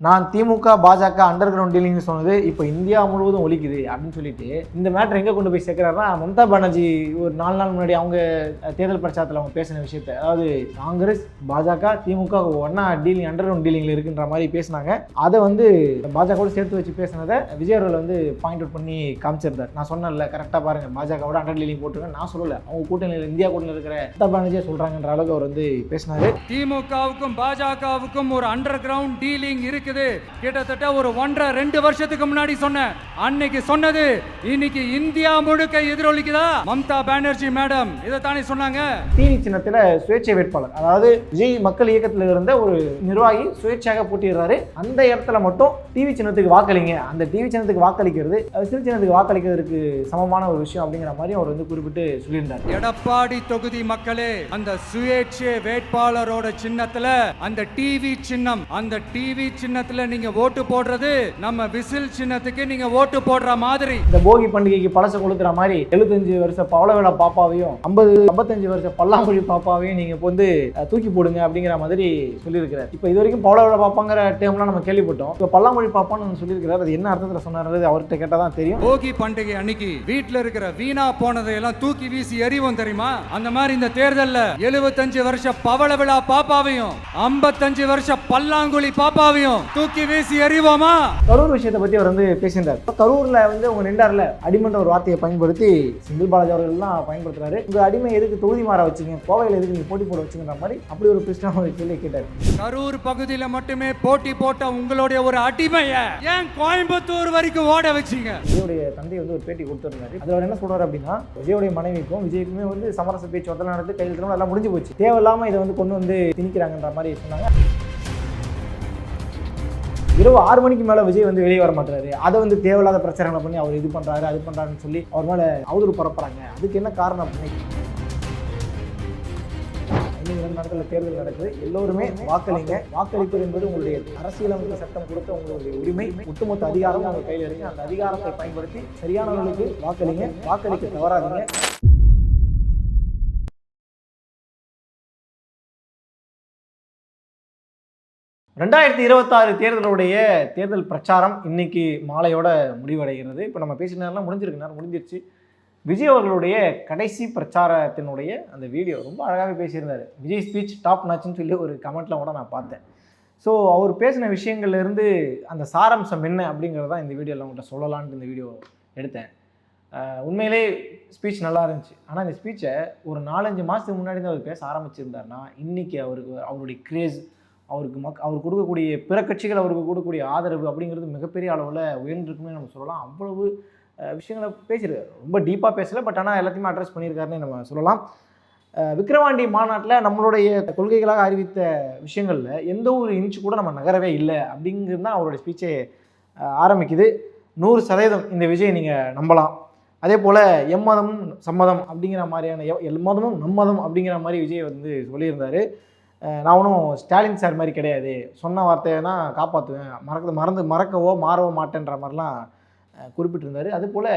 நான் திமுக பாஜக under ground டீலிங்னு சொன்னது இப்போ இந்தியா முழுவதும் ஒலிக்குது அப்படின்னு சொல்லிட்டு இந்த மேட்டர் எங்கே கொண்டு போய் சேர்க்கிறாருன்னா, மம்தா பானர்ஜி ஒரு 4 நாள் முன்னாடி அவங்க தேர்தல் பிரச்சாரத்தில் அவங்க பேசின விஷயத்த, அதாவது காங்கிரஸ் பாஜக திமுக ஒன்னா டீலிங் அண்டர் கிரவுண்ட் டீலிங்கில் இருக்குன்ற மாதிரி பேசினாங்க. அதை வந்து பாஜகவோட சேர்த்து வச்சு பேசினதை விஜய் அவர்கள் வந்து பாயிண்ட் அவுட் பண்ணி காமிச்சிருந்தார். நான் சொன்னேன்ல, கரெக்டாக பாருங்க, பாஜகவோட அண்டர் டீலிங் போட்டுருக்கேன் நான் சொல்லலை, அவங்க கூட்டணியில் இந்தியா கூட்டணியில் இருக்கிற மம்தா பானர்ஜியை சொல்கிறாங்கன்ற அளவுக்கு அவர் வந்து பேசினார். திமுகவுக்கும் பாஜகவுக்கும் ஒரு அண்டர் கிரவுண்ட் டீலிங் இருக்குது. கிட்டத்தட்ட ஒரு 1.5-2 வருஷத்துக்கு முன்னாடி சொன்ன அன்னைக்கு சொன்னது இன்னைக்கு இந்தியா முழுக்க எதிரொலிக்குதா? மம்தா பானர்ஜி மேடம் இதை தானே சொன்னாங்க. டிவி சின்னத்தில் சுயேட்சை வேட்பாளர், அதாவது விஜய் மக்கள் இயக்கத்தில் இருந்த ஒரு நிர்வாகி சுயேட்சையாக போட்டிடுறாரு. அந்த இடத்துல மட்டும் டிவி சின்னத்துக்கு வாக்களிங்க, அந்த டிவி சின்னத்துக்கு வாக்களிக்கிறது விசில் சின்னத்துக்கு வாக்களிக்கிறதுக்கு சமமான ஒரு விஷயம் அப்படிங்கிற மாதிரி அவர் வந்து குறிப்பிட்டு சொல்லியிருந்தார். எடப்பாடி தொகுதி மக்களே, அந்த சுயேட்சை வேட்பாளரோட சின்னத்துல அந்த டிவி சின்னம், அந்த டிவி சின்னத்துல நீங்க ஓட்டு போடுறது நம்ம விசில் சின்னத்துக்கு நீங்க ஓட்டு போடுற மாதிரி. இந்த போகி பண்டிகைக்கு பழச கொளுத்துற மாதிரி 75 வருஷ பவளவேல பாப்பாவையும் 55 வருஷ பல்லாங்குழி பாப்பாவையும் நீங்க வந்து தூக்கி போடுங்க அப்படிங்கிற மாதிரி சொல்லியிருக்கிறார். இப்போ இது வரைக்கும் பவளவேல பாப்பாங்கிற டேர்ம்லாம் நம்ம கேள்விப்பட்டோம். இப்போ பல்லாங்குழி பாப்பான்னு சொல்லியிருக்கிறார். அது என்ன அர்த்தத்தில் சொன்னாரு அவர்கிட்ட கேட்டால் தான் தெரியும். போகி பண்டிகை அன்னைக்கு வீட்டில் இருக்கிற வீணா போனதை எல்லாம் தூக்கி வீசி எறிவோம் தெரியுமா? அந்த மாதிரி இந்த தேர்தல்ல 75 வருஷ பவளவேல பாப்பாவையும் 55 வருஷ பல்லாங்குழி பாப்பாவையும் தூக்கி வீசி எறிவோமா? கரூர் விஷயத்தை பத்தி அவர் வந்து பேசியிருந்தார். கரூர்ல வந்து அவங்க நின்றார்ல, அடிமன்ற ஒரு வார்த்தையை பயன்படுத்தி செந்தில் பாலாஜி அவர்கள்லாம் பயன்படுத்துறாரு. உங்க அடிமை எதுக்கு தொகுதி மாற வச்சுங்க, கோவையில் எதுக்கு நீங்க போட்டி போட வச்சுங்கிற மாதிரி அப்படி ஒரு பிரச்சனை கேள்வி கேட்டார். கரூர் பகுதியில் மட்டுமே போட்டி போட்ட உங்களுடைய ஒரு அடிமையை ஏன் கோயம்புத்தூர் வரைக்கும் ஓட வச்சீங்க? விஜயோடைய தந்தை வந்து ஒரு பேட்டி கொடுத்துருந்தாரு. அதுல அவர் என்ன சொல்றாரு அப்படின்னா, விஜயோடைய மனைவிக்கும் விஜய்க்குமே வந்து சமரச பேச்சுவார்த்தை நடந்து கையெழுத்து எல்லாம் முடிஞ்சு போச்சு, தேவையில்லாம இதை வந்து கொண்டு வந்து திணிக்கிறாங்கன்ற மாதிரி சொன்னாங்க. இரவு 6 மணிக்கு மேலே விஜய் வந்து வெளியே வர மாட்டாரு, அதை வந்து தேவையில்லாத பிரச்சனைகளை பண்ணி அவர் இது பண்ணுறாரு அது பண்ணுறாருன்னு சொல்லி அவர் மேலே அவதூறு பரப்புறாங்க. அதுக்கு என்ன காரணம் அப்படின்னு, இன்னும் 2 நாட்களில் தேர்தல் நடக்குது, எல்லோருமே வாக்களிங்க. வாக்களிப்பது என்பது உங்களுடைய அரசியலமைப்பு சட்டம் கொடுத்த உங்களுடைய உரிமை, ஒட்டுமொத்த அதிகாரம் உங்கள் கையில் இருக்கு. அந்த அதிகாரத்தை பயன்படுத்தி சரியானவர்களுக்கு வாக்களிங்க, வாக்களிக்க தவறாதீங்க. 2026 தேர்தலுடைய தேர்தல் பிரச்சாரம் இன்னைக்கு மாலையோட முடிவடைகிறது. இப்போ நம்ம பேசின நேரம் முடிஞ்சிருச்சு. விஜய் அவர்களுடைய கடைசி பிரச்சாரத்தினுடைய அந்த வீடியோ ரொம்ப அழகாகவே பேசியிருந்தார். விஜய் ஸ்பீச் டாப் நாச்சுன்னு சொல்லி ஒரு கமெண்ட்டில் கூட நான் பார்த்தேன். ஸோ அவர் பேசின விஷயங்கள்லேருந்து அந்த சாராம்சம் என்ன அப்படிங்கிறதான் இந்த வீடியோவில் அவங்கள்ட்ட சொல்லலான்ட்டு இந்த வீடியோ எடுத்தேன். உண்மையிலே ஸ்பீச் நல்லா இருந்துச்சு. ஆனால் இந்த ஸ்பீச்சை ஒரு 4-5 மாதத்துக்கு முன்னாடி தான் அவர் பேச ஆரம்பிச்சிருந்தாருன்னா, இன்றைக்கி அவருடைய கிரேஸ், அவர் கொடுக்கக்கூடிய பிற கட்சிகள் அவருக்கு கொடுக்கக்கூடிய ஆதரவு அப்படிங்கிறது மிகப்பெரிய அளவில் உயர்ந்திருக்குமே நம்ம சொல்லலாம். அவ்வளவு விஷயங்களை பேசியிருக்காரு. ரொம்ப டீப்பாக பேசலை, பட் ஆனால் எல்லாத்தையுமே அட்ரஸ் பண்ணியிருக்காருன்னு நம்ம சொல்லலாம். விக்கிரவாண்டி மாநாட்டில் நம்மளுடைய கொள்கைகளாக அறிவித்த விஷயங்களில் எந்த ஒரு இன்ச்சு கூட நம்ம நகரவே இல்லை அப்படிங்கிறது தான் அவருடைய ஸ்பீச்சை ஆரம்பிக்குது. 100% இந்த விஜய் நீங்கள் நம்பலாம். அதே போல் எம்மதமும் சம்மதம் அப்படிங்கிற மாதிரியான எம்மதமும் நம்மதம் அப்படிங்கிற மாதிரி விஜய் வந்து சொல்லியிருந்தார். நான் ஒன்றும் ஸ்டாலின் சார் மாதிரி கிடையாது, சொன்ன வார்த்தையை தான் காப்பாற்றுவேன், மறக்கவோ மாறவோ மாட்டேன்ற மாதிரிலாம் குறிப்பிட்டிருந்தார். அதுபோல்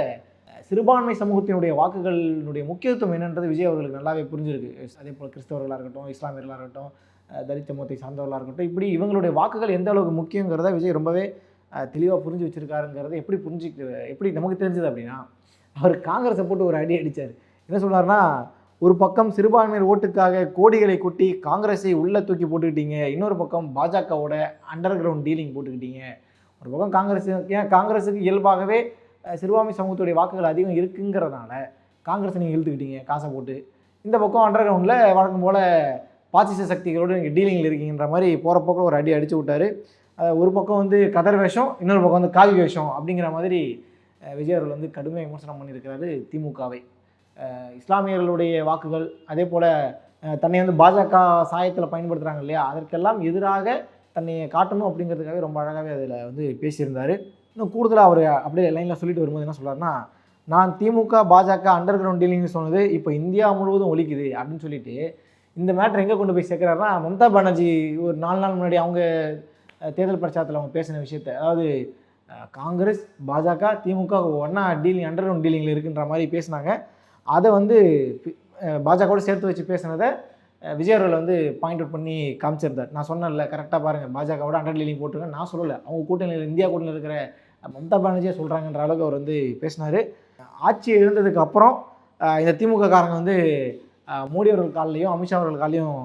சிறுபான்மை சமூகத்தினுடைய வாக்குகளினுடைய முக்கியத்துவம் என்னன்றது விஜய் அவர்களுக்கு நல்லாவே புரிஞ்சிருக்கு. அதே போல் கிறிஸ்தவர்களாக இருக்கட்டும், இஸ்லாமியர்களாக இருக்கட்டும், தலித் சமூகத்தை சார்ந்தவர்களாக இருக்கட்டும், இப்படி இவங்களுடைய வாக்குகள் எந்த அளவுக்கு முக்கியங்கிறத விஜய் ரொம்பவே தெளிவாக புரிஞ்சு வச்சுருக்காருங்கிறத எப்படி நமக்கு தெரிஞ்சது அப்படின்னா, அவர் காங்கிரஸை போட்டு ஒரு அடி அடித்தார். என்ன சொன்னார்னா, ஒரு பக்கம் சிறுபான்மையர் ஓட்டுக்காக கோடிகளை கொட்டி காங்கிரஸை உள்ளே தூக்கி போட்டுக்கிட்டீங்க, இன்னொரு பக்கம் பாஜகவோட அண்டர் கிரவுண்ட் டீலிங் போட்டுக்கிட்டீங்க. ஒரு பக்கம் காங்கிரஸுக்கு இயல்பாகவே சிறுபான்மை சமூகத்துடைய வாக்குகள் அதிகம் இருக்குங்கிறதுனால காங்கிரஸை நீங்கள் இழுத்துக்கிட்டீங்க காசை போட்டு, இந்த பக்கம் அண்டர் கிரவுண்டில் வழக்கம் போல் பாசிச சக்திகளோடு நீங்கள் டீலிங்கில் இருக்கீங்கன்ற மாதிரி போகிற பக்கம் ஒரு அடி அடித்து விட்டார். ஒரு பக்கம் வந்து கதர் வேஷம், இன்னொரு பக்கம் வந்து காவி வேஷம் அப்படிங்கிற மாதிரி விஜய் அவர்கள் வந்து கடுமையாக விமர்சனம் பண்ணியிருக்கிறாரு திமுகவை. இஸ்லாமியர்களுடைய வாக்குகள், அதே போல் தன்னை வந்து பாஜக சாயத்தில் பயன்படுத்துகிறாங்க இல்லையா, அதற்கெல்லாம் எதிராக தன்னை காட்டணும் அப்படிங்கிறதுக்காகவே ரொம்ப அழகாகவே அதில் வந்து பேசியிருந்தார். இன்னும் கூடுதலாக அவர் அப்படியே லைனில் சொல்லிட்டு வரும்போது என்ன சொல்கிறாருன்னா, நான் திமுக பாஜக அண்டர் கிரவுண்ட் டீலிங்னு சொன்னது இப்போ இந்தியா முழுவதும் ஒலிக்குது அப்படின்னு சொல்லிட்டு இந்த மேட்டர் எங்கே கொண்டு போய் சேர்க்குறாருன்னா, மம்தா பானர்ஜி ஒரு 4 நாள் முன்னாடி அவங்க தேர்தல் பிரச்சாரத்தில் அவங்க பேசின விஷயத்தை, அதாவது காங்கிரஸ் பாஜக திமுக ஒன்னா டீலிங் அண்டர் கிரவுண்ட் டீலிங்கில் இருக்குன்ற மாதிரி பேசினாங்க. அதை வந்து பாஜகவோடு சேர்த்து வச்சு பேசினதை விஜய் அவர்கள் வந்து பாயிண்ட் அவுட் பண்ணி காமிச்சிருந்தார். நான் சொன்னேன்ல கரெக்டாக பாருங்கள், பாஜகவோட 100 லீலிங் போட்டிருக்கேன், நான் சொல்லலை, அவங்க கூட்டணியில் இந்தியா கூட்டணியில் இருக்கிற மம்தா பானர்ஜியே சொல்கிறாங்கன்ற அளவுக்கு அவர் வந்து பேசினார். ஆட்சி எழுந்ததுக்கு அப்புறம் இந்த திமுக காரங்க வந்து மோடி அவர்கள் காலையும் அமித்ஷா அவர்கள் காலையும்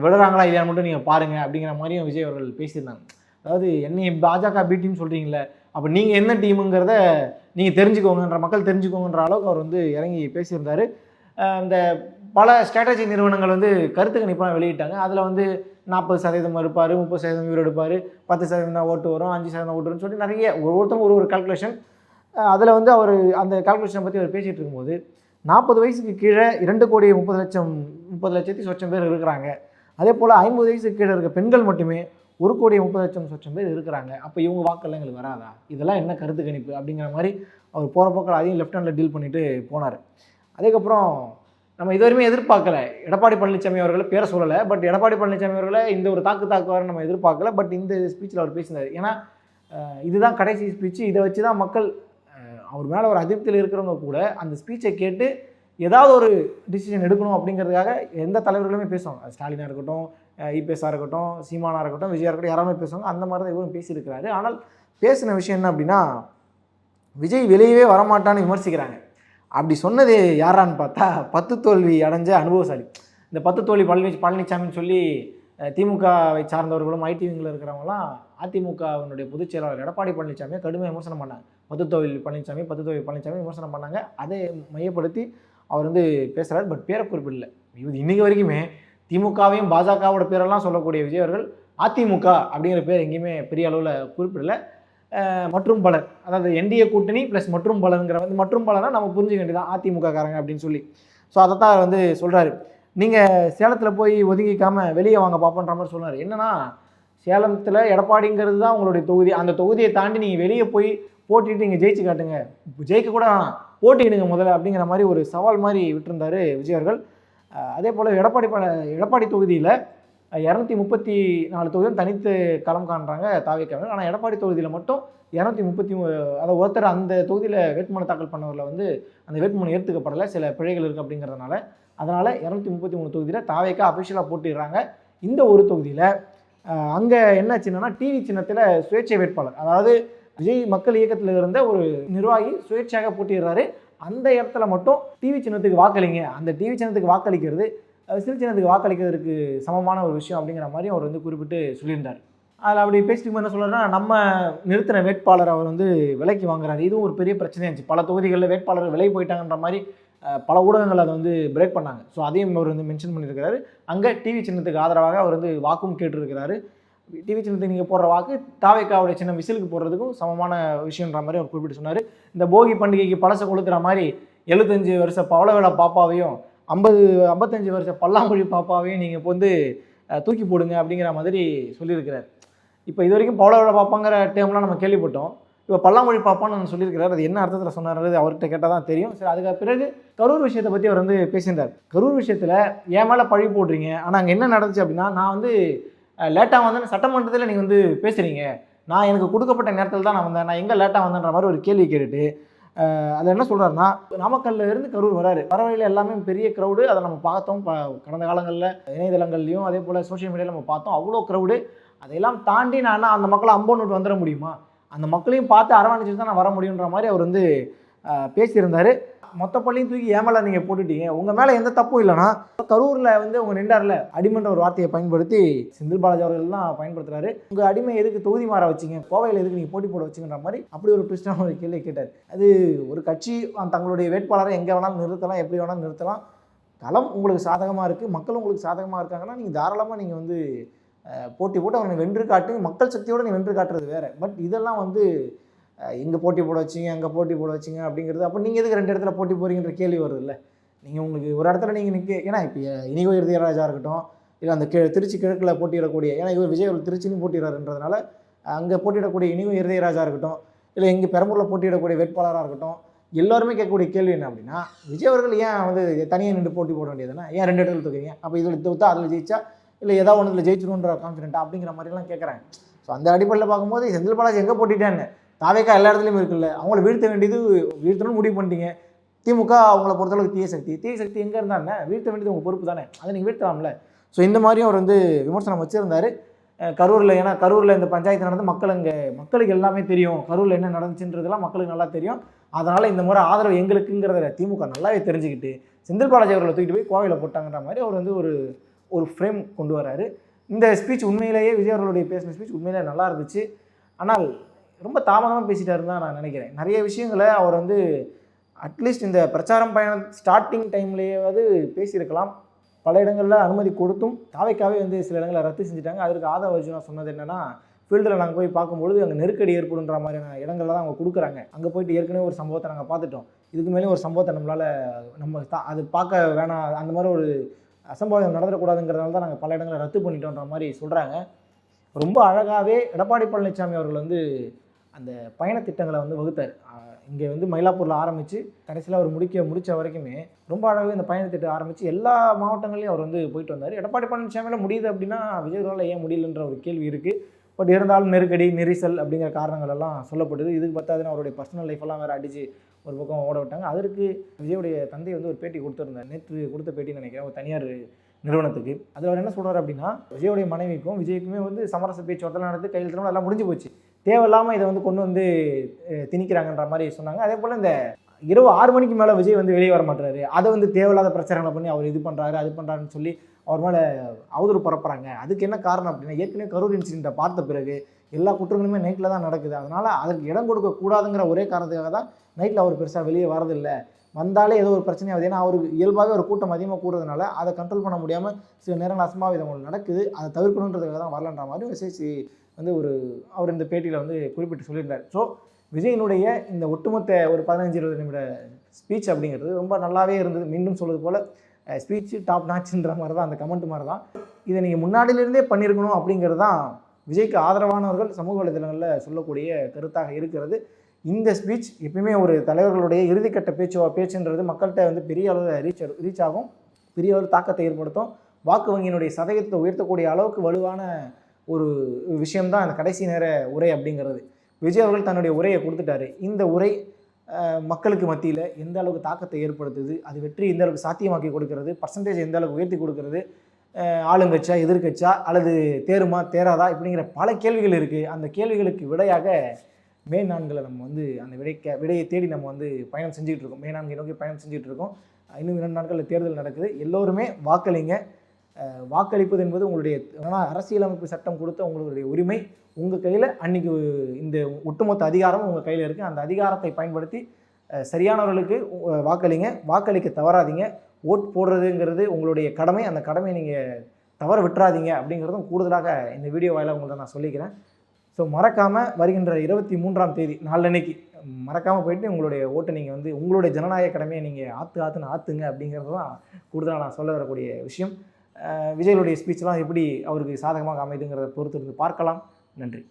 விடுறாங்களா இல்லையா மட்டும் நீங்கள் பாருங்கள் அப்படிங்கிற மாதிரியும் விஜய் அவர்கள் பேசியிருந்தாங்க. அதாவது என்னை பாஜக பி டீம் சொல்கிறீங்களே, அப்போ நீங்கள் என்ன டீமுங்கிறத நீங்கள் தெரிஞ்சுக்கோங்கன்ற, மக்கள் தெரிஞ்சுக்கோங்கன்ற அளவுக்கு அவர் வந்து இறங்கி பேசியிருந்தார். இந்த பல ஸ்ட்ராட்டஜி நிறுவனங்கள் வந்து கருத்து கணிப்பாக வெளியிட்டாங்க. அதில் வந்து 40% இருப்பார், 30% இவர் எடுப்பார், 10% தான் ஓட்டு வரும், 5% ஓட்டு வரும்னு சொல்லி நிறைய ஒவ்வொருத்தரும் ஒரு கால்குலேஷன். அதில் வந்து அவர் அந்த கால்குலேஷனை பற்றி அவர் பேசிகிட்டு இருக்கும்போது 40 வயசுக்கு கீழே 2,30,00,000 பேர் இருக்கிறாங்க. அதே போல் 50 வயசுக்கு கீழே இருக்க பெண்கள் மட்டுமே 1,30,00,000 பேர் இருக்கிறாங்க. அப்போ இவங்க வாக்கெல்லாம் எங்களுக்கு வராதா, இதெல்லாம் என்ன கருத்து கணிப்பு அப்படிங்கிற மாதிரி அவர் போகிற போக்கில் அதையும் லெஃப்ட் ஹேண்டில் டீல் பண்ணிட்டு போனார். அதுக்கப்புறம் நம்ம இதுவரையுமே எதிர்பார்க்கல, எடப்பாடி பழனிசாமி அவர்களை பேரை சொல்லலை, பட் எடப்பாடி பழனிசாமி அவர்களை இந்த ஒரு தாக்குவார் நம்ம எதிர்பார்க்கல. பட் இந்த ஸ்பீச்சில் அவர் பேசினார். ஏன்னா இதுதான் கடைசி ஸ்பீச்சு, இதை வச்சு தான் மக்கள் அவர் மேலே ஒரு அதிருப்தியில் இருக்கிறவங்க கூட அந்த ஸ்பீச்சை கேட்டு ஏதாவது ஒரு டிசிஷன் எடுக்கணும் அப்படிங்கிறதுக்காக எந்த தலைவர்களுமே பேசுவாங்க. ஸ்டாலினாக இருக்கட்டும், இபிஎஸ்ஸாக இருக்கட்டும், சீமானாக இருக்கட்டும், விஜயா இருக்கட்டும், யாராவது பேசுவாங்க. அந்த மாதிரி தான் இவரும் பேசியிருக்கிறாரு. ஆனால் பேசின விஷயம் என்ன அப்படின்னா, விஜய் வெளியவே வரமாட்டான்னு விமர்சிக்கிறாங்க. அப்படி சொன்னது யாரான்னு பார்த்தா 10 தோல்வி அடைஞ்ச அனுபவசாலி. இந்த 10 தோல்வி பழனிசாமின்னு சொல்லி திமுகவை சார்ந்தவர்களும் ஐடிவிங்கில் இருக்கிறவங்களாம் அதிமுகவினுடைய பொதுச் செயலாளர் எடப்பாடி பழனிசாமியை கடுமையாக விமர்சனம் பண்ணாங்க. 10 தோல்வி பழனிசாமி விமர்சனம் பண்ணாங்க. அதை மையப்படுத்தி அவர் வந்து பேசுகிறார். பட் பேரை குறிப்பிடல. இது இன்றைக்கி வரைக்குமே திமுகவையும் பாஜகவோட பேரெல்லாம் சொல்லக்கூடிய விஜய் அவர்கள் அதிமுக அப்படிங்கிற பேர் எங்கேயுமே பெரிய அளவில் குறிப்பிடலை. மற்றும் பலர், அதாவது என்டிஏ கூட்டணி ப்ளஸ் மற்றும் பலருங்கிற வந்து மற்றும் பலனா நம்ம புரிஞ்சுக்க வேண்டியதான் அதிமுக காரங்க அப்படின்னு சொல்லி. ஸோ அதை தான் வந்து சொல்கிறாரு. நீங்கள் சேலத்தில் போய் ஒதுங்கிக்காமல் வெளியே வாங்க பார்ப்போன்ற மாதிரி சொன்னார். என்னன்னா, சேலத்தில் எடப்பாடிங்கிறது தான் உங்களுடைய தொகுதி, அந்த தொகுதியை தாண்டி நீங்கள் வெளியே போய் போட்டிட்டு நீங்கள் ஜெயிச்சு காட்டுங்க, ஜெயிக்க கூட வேணாம், போட்டிடுங்க முதல்ல அப்படிங்கிற மாதிரி ஒரு சவால் மாதிரி விட்டுருந்தார் விஜய் அவர்கள். அதே போல் எடப்பாடி தொகுதியில் 234 தொகுதியும் தனித்து களம் காண்றாங்க தாவேக்காரர்கள். ஆனால் எடப்பாடி தொகுதியில் மட்டும் 233, அதை ஒருத்தர் அந்த தொகுதியில் வேட்புமனு தாக்கல் பண்ணவரில் வந்து அந்த வேட்புமனு ஏற்றுக்கப்படலை, சில பிழைகள் இருக்குது அப்படிங்கிறதுனால. அதனால் 233 தொகுதியில் தாவேக்கா அஃபிஷியலாக போட்டிடுறாங்க. இந்த ஒரு தொகுதியில் அங்கே என்னாச்சுன்னா, டிவி சின்னத்தில் சுயேட்சை வேட்பாளர், அதாவது விஜய் மக்கள் இயக்கத்தில் இருந்த ஒரு நிர்வாகி சுயேட்சையாக போட்டிடுறாரு. அந்த இடத்துல மட்டும் டிவி சின்னத்துக்கு வாக்களிங்க, அந்த டிவி சின்னத்துக்கு வாக்களிக்கிறது சிறு சின்னத்துக்கு வாக்களிக்கிறதுக்கு சமமான ஒரு விஷயம் அப்படிங்கிற மாதிரி அவர் வந்து குறிப்பிட்டு சொல்லியிருந்தார். அதில் அப்படி பேசிட்டு என்ன சொல்கிறாருன்னா, நம்ம நிறுத்தின வேட்பாளர் அவர் வந்து விலைக்கு வாங்குறாரு. இதுவும் ஒரு பெரிய பிரச்சனையாக இருந்துச்சு. பல தொகுதிகளில் வேட்பாளர்கள் விலை போயிட்டாங்கன்ற மாதிரி பல ஊடகங்கள் அதை வந்து பிரேக் பண்ணாங்க. ஸோ அதையும் அவர் வந்து மென்ஷன் பண்ணியிருக்கிறாரு. அங்கே டிவி சின்னத்துக்கு ஆதரவாக அவர் வந்து வாக்கும் கேட்டிருக்கிறாரு. டிவி சின்னத்துக்கு நீங்கள் போடுற வாக்கு தாவேக்காவுடைய சின்ன விசிலுக்கு போடுறதுக்கும் சமமான விஷயன்ற மாதிரி அவர் குறிப்பிட்டு சொன்னார். இந்த போகி பண்டிகைக்கு பழசை கொளுத்துற மாதிரி 75 வருஷ பவளவேலா பாப்பாவையும் 55 வருஷ பல்லாங்குழி பாப்பாவையும் நீங்கள் இப்போ வந்து தூக்கி போடுங்க அப்படிங்கிற மாதிரி சொல்லியிருக்கிறார். இப்போ இது வரைக்கும் பவளவேலா பாப்பாங்கிற டேம்லாம் நம்ம கேள்விப்பட்டோம். இப்போ பல்லாங்குழி பாப்பான்னு சொல்லியிருக்கிறார். அது என்ன அர்த்தத்தில் சொன்னார்ன்றது அவர்கிட்ட கேட்டால் தான் தெரியும். சரி, அதுக்கு பிறகு கரூர் விஷயத்தை பற்றி அவர் வந்து பேசியிருந்தார். கரூர் விஷயத்தில் என் மேலே பழி போடுறீங்க, ஆனால் அங்கே என்ன நடந்துச்சு அப்படின்னா, நான் வந்து லேட்டாக வந்தேன்னு சட்டமன்றத்தில் நீங்கள் வந்து பேசுகிறீங்க, நான் எனக்கு கொடுக்கப்பட்ட நேரத்தில் தான் நான் வந்தேன், நான் எங்கே லேட்டாக வந்தேன்ற மாதிரி ஒரு கேள்வி கேட்டுட்டு அதில் என்ன சொல்கிறாருன்னா, நாமக்கல்ல இருந்து கரூர் வராரு. வர வழியில் எல்லாமே பெரிய க்ரௌடு, அதை நம்ம பார்த்தோம். கடந்த காலங்களில் இணையதளங்கள்லையும் அதே போல் சோஷியல் மீடியாவில் நம்ம பார்த்தோம். அவ்வளோ க்ரௌடு. அதையெல்லாம் தாண்டி நான் அந்த மக்களை அம்போன்னு வந்துட முடியுமா, அந்த மக்களையும் பார்த்து அரவணைச்சிட்டு தான் நான் வர முடியுன்ற மாதிரி அவர் வந்து பேசியிருந்தார். மொத்த பள்ளியும் தூக்கி ஏமலை நீங்கள் போட்டுட்டீங்க, உங்கள் மேலே எந்த தப்பும் இல்லைனா, கரூரில் வந்து உங்கள் நின்றாரில் அடிமன்ற ஒரு வார்த்தையை பயன்படுத்தி செந்தில் பாலாஜி அவர்கள் தான் பயன்படுத்துகிறாரு. உங்கள் அடிமை எதுக்கு தொகுதி மாற வச்சிங்க, கோவையில் எதுக்கு நீங்கள் போட்டி போட வச்சிங்கன்ற மாதிரி அப்படி ஒரு ட்விஸ்டான ஒரு கேள்வி கேட்டார். அது ஒரு கட்சி தங்களுடைய வேட்பாளரை எங்கே வேணாலும் நிறுத்தலாம், எப்படி வேணாலும் நிறுத்தலாம். களம் உங்களுக்கு சாதகமாக இருக்குது, மக்கள் உங்களுக்கு சாதகமாக இருக்காங்கன்னா நீங்கள் தாராளமாக நீங்கள் வந்து போட்டி போட்டு அவனை வென்று காட்டு, மக்கள் சக்தியோடு நீ வென்று காட்டுறது வேறு. பட் இதெல்லாம் வந்து இங்கே போட்டி போட வச்சிங்க, அங்கே போட்டி போட வச்சிங்க அப்படிங்கிறது, அப்போ நீங்கள் எதுக்கு 2 இடத்துல போட்டி போகிறீங்கன்ற கேள்வி வருது இல்லை. நீங்கள் உங்களுக்கு ஒரு இடத்துல நீங்கள் ஏன்னா இப்போ இனிகோ இறுதியராஜா இருக்கட்டும், இல்லை அந்த திருச்சி கிழக்கில் போட்டியிடக்கூடிய, ஏன்னா இவர் விஜய் அவர்கள் திருச்சின்னு போட்டிடுறாருன்றதுனால அங்கே போட்டியிடக்கூடிய இனிகோ இறுதியராஜா இருக்கட்டும், இல்லை இங்கே பெரம்பூரில் போட்டியிடக்கூடிய வேட்பாளராக இருக்கட்டும், எல்லோருமே கேட்கக்கூடிய கேள்வி என்ன அப்படின்னா, விஜய் அவர்கள் ஏன் வந்து தனியாக நின்று போட்டி போட வேண்டியதுன்னா, ஏன் 2 இடத்துல தூக்குறீங்க, அப்போ இதில் தூத்தா அதில் ஜெயிச்சா இல்லை ஏதாவது ஒன்றில் ஜெயிச்சிடும்ன்ற கான்ஃபிடென்ட்டா அப்படிங்கிற மாதிரிலாம் கேட்குறாங்க. ஸோ அந்த அடிப்படையில் பார்க்கும்போது செந்தில் பாலாஜி எங்கே போட்டிட்டான்னு, தாவேக்கா எல்லா இடத்துலையும் இருக்குல்ல, அவங்கள வீழ்த்தணும்னு முடிவு பண்ணிட்டீங்க. திமுக அவங்கள பொறுத்தளவுக்கு தீய சக்தி எங்கே இருந்தானே, வீழ்த்த வேண்டியது உங்கள் பொறுப்பு தானே, அதை நீங்கள் வீழ்த்தலாம்ல. ஸோ இந்த மாதிரியும் அவர் வந்து விமர்சனம் வச்சுருந்தார். கரூரில், ஏன்னா கரூரில் இந்த பஞ்சாயத்து நடந்து மக்களுக்கு எல்லாமே தெரியும், கரூரில் என்ன நடந்துச்சுன்றதெல்லாம் மக்களுக்கு நல்லா தெரியும். அதனால் இந்த முறை ஆதரவு எங்களுக்குங்கிறத திமுக நல்லாவே தெரிஞ்சுக்கிட்டு செந்தில் பாலாஜி அவர்களை தூக்கிட்டு போய் கோவையில் போட்டாங்கன்ற மாதிரி அவர் வந்து ஒரு ஃப்ரேம் கொண்டு வராரு. இந்த ஸ்பீச் உண்மையிலேயே விஜய் அவர்களுடைய பேசின ஸ்பீச் உண்மையிலேயே நல்லா இருந்துச்சு. ஆனால் ரொம்ப தாமதமாக பேசிட்டாருன்னு தான் நான் நினைக்கிறேன். நிறைய விஷயங்களை அவர் வந்து அட்லீஸ்ட் இந்த பிரச்சாரம் பயணம் ஸ்டார்டிங் டைம்லேயாவது பேசியிருக்கலாம். பல இடங்களில் அனுமதி கொடுத்தும் தாவைக்காவே வந்து சில இடங்களை ரத்து செஞ்சுட்டாங்க. அதற்கு ஆதவ அர்ஜுனா சொன்னது என்னென்னா, ஃபீல்டில் நாங்கள் போய் பார்க்கும்பொழுது அங்கே நெருக்கடி ஏற்படுன்ற மாதிரியான இடங்களில் தான் அவங்க கொடுக்குறாங்க. அங்கே போயிட்டு ஏற்கனவே ஒரு சம்பவத்தை நாங்கள் பார்த்துட்டோம், இதுக்கு மேலே ஒரு சம்பவத்தை நம்மளால் அது பார்க்க வேணாம், அந்த மாதிரி ஒரு அசம்பாவிதம் நடந்துடக்கூடாதுங்கிறதுனால தான் நாங்கள் பல இடங்களை ரத்து பண்ணிட்டோன்ற மாதிரி சொல்கிறாங்க. ரொம்ப அழகாகவே எடப்பாடி பழனிசாமி அவர்கள் வந்து அந்த பயணத்திட்டங்களை வந்து வகுத்தார். இங்கே வந்து மயிலாப்பூரில் ஆரம்பித்து கடைசியில் அவர் முடித்த வரைக்குமே ரொம்ப அழகாகவே இந்த பயணத்திட்டம் ஆரம்பித்து எல்லா மாவட்டங்களையும் அவர் வந்து போயிட்டு வந்தார். எடப்பாடி பழனிசாமியில் முடியுது அப்படின்னா விஜயவால் ஏன் முடியலன்ற ஒரு கேள்வி இருக்குது. பட் இருந்தாலும் நெருக்கடி, நெரிசல் அப்படிங்கிற காரணங்கள் எல்லாம் சொல்லப்படுது. இதுக்கு பார்த்தாதுன்னு அவருடைய பர்சனல் லைஃபெல்லாம் வேறு அடித்து ஒரு பக்கம் ஓட விட்டாங்க. அதற்கு விஜயுடைய தந்தை வந்து ஒரு பேட்டி கொடுத்துருந்தார், நேற்று கொடுத்த பேட்டின்னு நினைக்கிறேன், ஒரு தனியார் நிறுவனத்துக்கு. அதில் அவர் என்ன சொல்கிறார் அப்படின்னா, விஜயுடைய மனைவிக்கும் விஜய்க்குமே வந்து சமரச பேச்சுவார்த்தை நடந்து கையில் திரும்ப எல்லாம் முடிஞ்சு போச்சு, தேவையில்லாமல் இதை வந்து கொண்டு வந்து திணிக்கிறாங்கன்ற மாதிரி சொன்னாங்க. அதே போல் இந்த இரவு 6 மணிக்கு மேலே விஜய் வந்து வெளியே வர மாட்டாரு, அதை வந்து தேவையில்லாத பிரச்சனைகளை பண்ணி அவர் இது பண்ணுறாரு அது பண்ணுறாருன்னு சொல்லி அவர் மேலே அவதூறு பரப்புகிறாங்க. அதுக்கு என்ன காரணம் அப்படின்னா, ஏற்கனவே கரூர் இன்சிடென்ட்டை பார்த்த பிறகு எல்லா குற்றங்களுமே நைட்டில் தான் நடக்குது. அதனால் அதற்கு இடம் கொடுக்கக்கூடாதுங்கிற ஒரே காரணத்துக்காக தான் நைட்டில் அவர் பெருசாக வெளியே வரதில்லை. வந்தாலே ஏதோ ஒரு பிரச்சனையாகுது. ஏன்னா அவருக்கு இயல்பாகவே ஒரு கூட்டம் அதிகமாக கூடுறதுனால அதை கண்ட்ரோல் பண்ண முடியாமல் சில நேரங்கள் அசம்பாவிதங்கள் நடக்குது, அதை தவிர்க்கணுன்றதுக்காக தான் வரலன்ற மாதிரி விசேஷி வந்து அவர் இந்த பேட்டியில் வந்து குறிப்பிட்டு சொல்லியிருந்தார். ஸோ விஜயினுடைய இந்த ஒட்டுமொத்த ஒரு 15-20 நிமிட ஸ்பீச் அப்படிங்கிறது ரொம்ப நல்லாவே இருந்தது. மீண்டும் சொல்வது போல் ஸ்பீச்சு டாப் நாச்சுன்ற மாதிரி தான், அந்த கமெண்ட் மாதிரி தான். இதை நீங்கள் முன்னாடியிலேருந்தே பண்ணியிருக்கணும் அப்படிங்கிறது தான் விஜய்க்கு ஆதரவானவர்கள் சமூக வலைதளங்களில் சொல்லக்கூடிய கருத்தாக இருக்கிறது. இந்த ஸ்பீச் எப்பயுமே ஒரு தலைவர்களுடைய இறுதிக்கட்ட பேச்சுன்றது மக்கள்கிட்ட வந்து பெரிய அளவில் ரீச் ஆகும், பெரிய அளவில் தாக்கத்தை ஏற்படுத்தும், வாக்கு வங்கியினுடைய சதவீதத்தை உயர்த்தக்கூடிய அளவுக்கு வலுவான ஒரு விஷயம்தான் அந்த கடைசி நேர உரை அப்படிங்கிறது. விஜய் அவர்கள் தன்னுடைய உரையை கொடுத்துட்டாரு. இந்த உரை மக்களுக்கு மத்தியில் எந்த அளவுக்கு தாக்கத்தை ஏற்படுத்துது, அது வெற்றி எந்த அளவுக்கு சாத்தியமாக்கி கொடுக்கிறது, பர்சன்டேஜ் எந்த அளவுக்கு உயர்த்தி கொடுக்கிறது, ஆளுங்கட்சா எதிர்கட்சா அல்லது தேருமா தேராதா இப்படிங்கிற பல கேள்விகள் இருக்குது. அந்த கேள்விகளுக்கு விடையாக மே 4 நம்ம வந்து அந்த விடையை தேடி நம்ம வந்து பயணம் செஞ்சுக்கிட்டு இருக்கோம். மே 4 நோக்கி பயணம் செஞ்சுட்டு இருக்கோம். இன்னும் 2 நாட்களில் தேர்தல் நடக்குது. எல்லோருமே வாக்களிங்க. வாக்களிப்பது என்பது உங்களுடைய அரசியலமைப்பு சட்டம் கொடுத்த உங்களுடைய உரிமை. உங்கள் கையில் அன்றைக்கி இந்த ஒட்டுமொத்த அதிகாரமும் உங்கள் கையில் இருக்குது. அந்த அதிகாரத்தை பயன்படுத்தி சரியானவர்களுக்கு வாக்களிங்க, வாக்களிக்க தவறாதீங்க. ஓட் போடுறதுங்கிறது உங்களுடைய கடமை, அந்த கடமையை நீங்கள் தவற விட்டுறாதீங்க அப்படிங்கிறதும் கூடுதலாக இந்த வீடியோ வாயிலாக உங்கள்கிட்ட நான் சொல்லிக்கிறேன். ஸோ மறக்காமல் வருகின்ற 23ஆம் தேதி நாளன்னைக்கு மறக்காமல் போயிட்டு உங்களுடைய ஓட்டை நீங்கள் வந்து உங்களுடைய ஜனநாயக கடமையை நீங்கள் ஆற்றுங்க அப்படிங்கிறது தான் கூடுதலாக நான் சொல்ல வரக்கூடிய விஷயம். விஜயுடைய ஸ்பீச்லாம் எப்படி அவருக்கு சாதகமாக அமைதுங்கிறத பொறுத்து இருந்து பார்க்கலாம். நன்றி.